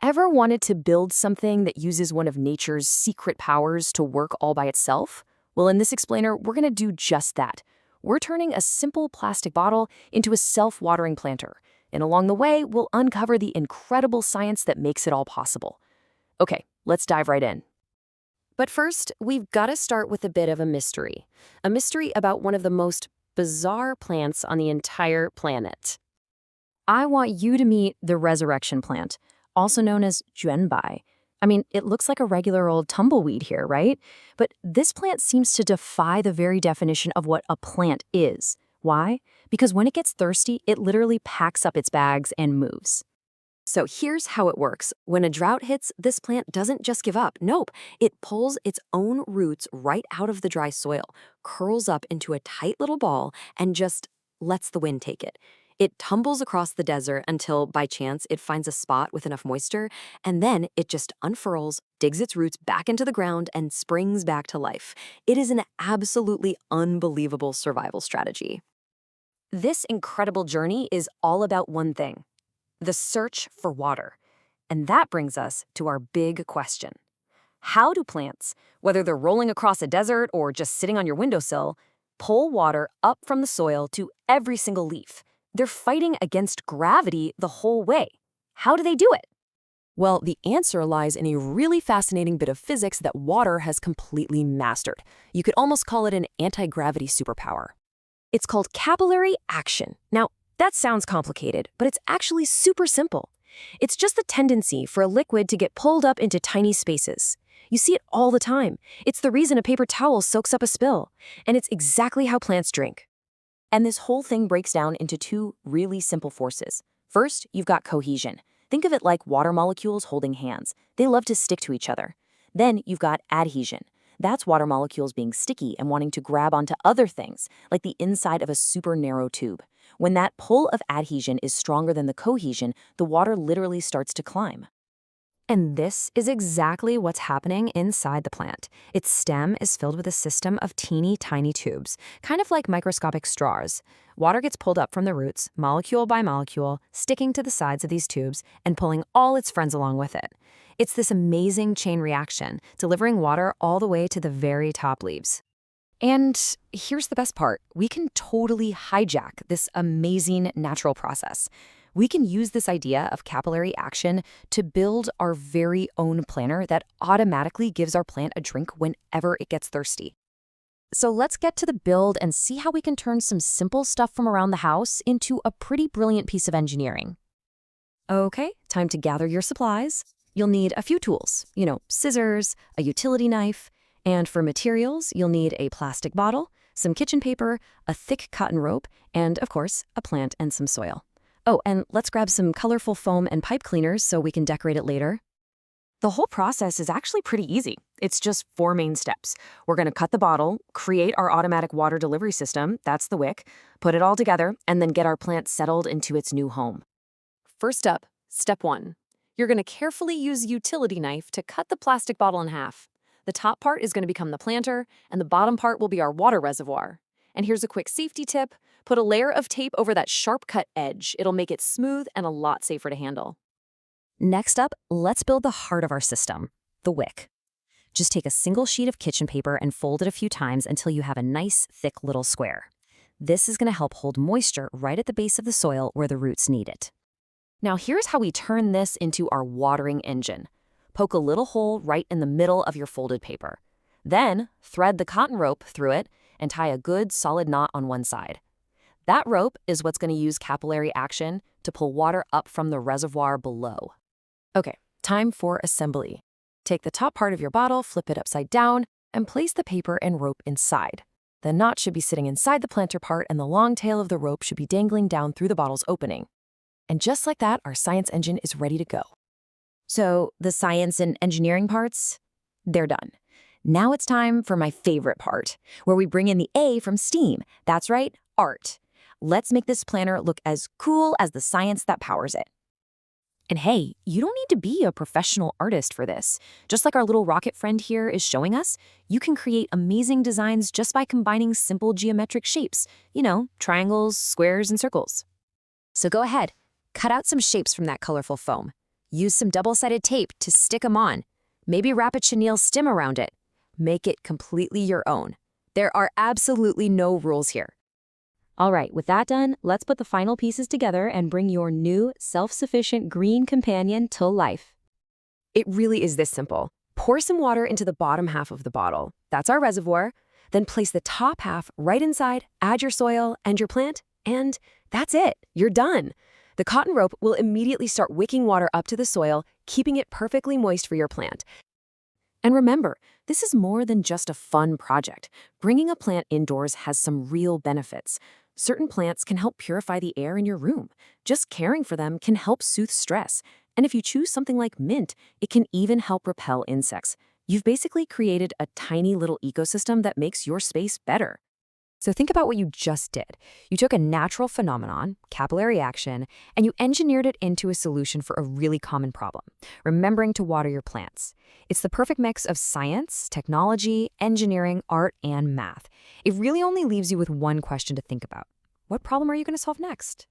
Ever wanted to build something that uses one of nature's secret powers to work all by itself? Well, in this explainer, we're going to do just that. We're turning a simple plastic bottle into a self-watering planter. And along the way, we'll uncover the incredible science that makes it all possible. Okay, let's dive right in. But first, we've got to start with a bit of a mystery. A mystery about one of the most bizarre plants on the entire planet. I want you to meet the resurrection plant, also known as Juanbai. I mean, it looks like a regular old tumbleweed here, right? But this plant seems to defy the very definition of what a plant is. Why? Because when it gets thirsty, it literally packs up its bags and moves. So here's how it works. When a drought hits, this plant doesn't just give up. Nope. It pulls its own roots right out of the dry soil, curls up into a tight little ball, and just lets the wind take it. It tumbles across the desert until, by chance, it finds a spot with enough moisture, and then it just unfurls, digs its roots back into the ground, and springs back to life. It is an absolutely unbelievable survival strategy. This incredible journey is all about one thing: the search for water. And that brings us to our big question. How do plants, whether they're rolling across a desert or just sitting on your windowsill, pull water up from the soil to every single leaf? They're fighting against gravity the whole way. How do they do it? Well, the answer lies in a really fascinating bit of physics that water has completely mastered. You could almost call it an anti-gravity superpower. It's called capillary action. Now, that sounds complicated, but it's actually super simple. It's just the tendency for a liquid to get pulled up into tiny spaces. You see it all the time. It's the reason a paper towel soaks up a spill. And it's exactly how plants drink. And this whole thing breaks down into two really simple forces. First, you've got cohesion. Think of it like water molecules holding hands. They love to stick to each other. Then you've got adhesion. That's water molecules being sticky and wanting to grab onto other things, like the inside of a super narrow tube. When that pull of adhesion is stronger than the cohesion, the water literally starts to climb. And this is exactly what's happening inside the plant. Its stem is filled with a system of teeny tiny tubes, kind of like microscopic straws. Water gets pulled up from the roots, molecule by molecule, sticking to the sides of these tubes and pulling all its friends along with it. It's this amazing chain reaction, delivering water all the way to the very top leaves. And here's the best part. We can totally hijack this amazing natural process. We can use this idea of capillary action to build our very own planter that automatically gives our plant a drink whenever it gets thirsty. So let's get to the build and see how we can turn some simple stuff from around the house into a pretty brilliant piece of engineering. Okay, time to gather your supplies. You'll need a few tools, scissors, a utility knife, and for materials, you'll need a plastic bottle, some kitchen paper, a thick cotton rope, and of course, a plant and some soil. Oh, and let's grab some colorful foam and pipe cleaners so we can decorate it later. The whole process is actually pretty easy. It's just 4 main steps. We're going to cut the bottle, create our automatic water delivery system, that's the wick, put it all together, and then get our plant settled into its new home. First up, step 1. You're going to carefully use a utility knife to cut the plastic bottle in half. The top part is going to become the planter, and the bottom part will be our water reservoir. And here's a quick safety tip. Put a layer of tape over that sharp-cut edge. It'll make it smooth and a lot safer to handle. Next up, let's build the heart of our system, the wick. Just take a single sheet of kitchen paper and fold it a few times until you have a nice, thick little square. This is going to help hold moisture right at the base of the soil where the roots need it. Now here's how we turn this into our watering engine. Poke a little hole right in the middle of your folded paper. Then thread the cotton rope through it and tie a good solid knot on one side. That rope is what's going to use capillary action to pull water up from the reservoir below. Okay, time for assembly. Take the top part of your bottle, flip it upside down, and place the paper and rope inside. The knot should be sitting inside the planter part, and the long tail of the rope should be dangling down through the bottle's opening. And just like that, our science engine is ready to go. So the science and engineering parts, they're done. Now it's time for my favorite part, where we bring in the A from STEAM. That's right, art. Let's make this planter look as cool as the science that powers it. And hey, you don't need to be a professional artist for this. Just like our little rocket friend here is showing us, you can create amazing designs just by combining simple geometric shapes. Triangles, squares, and circles. So go ahead, cut out some shapes from that colorful foam. Use some double-sided tape to stick them on. Maybe wrap a chenille stem around it. Make it completely your own. There are absolutely no rules here. All right, with that done, let's put the final pieces together and bring your new, self-sufficient green companion to life. It really is this simple. Pour some water into the bottom half of the bottle. That's our reservoir. Then place the top half right inside, add your soil and your plant, and that's it. You're done. The cotton rope will immediately start wicking water up to the soil, keeping it perfectly moist for your plant. And remember, this is more than just a fun project. Bringing a plant indoors has some real benefits. Certain plants can help purify the air in your room. Just caring for them can help soothe stress. And if you choose something like mint, it can even help repel insects. You've basically created a tiny little ecosystem that makes your space better. So think about what you just did. You took a natural phenomenon, capillary action, and you engineered it into a solution for a really common problem, remembering to water your plants. It's the perfect mix of science, technology, engineering, art, and math. It really only leaves you with one question to think about. What problem are you going to solve next?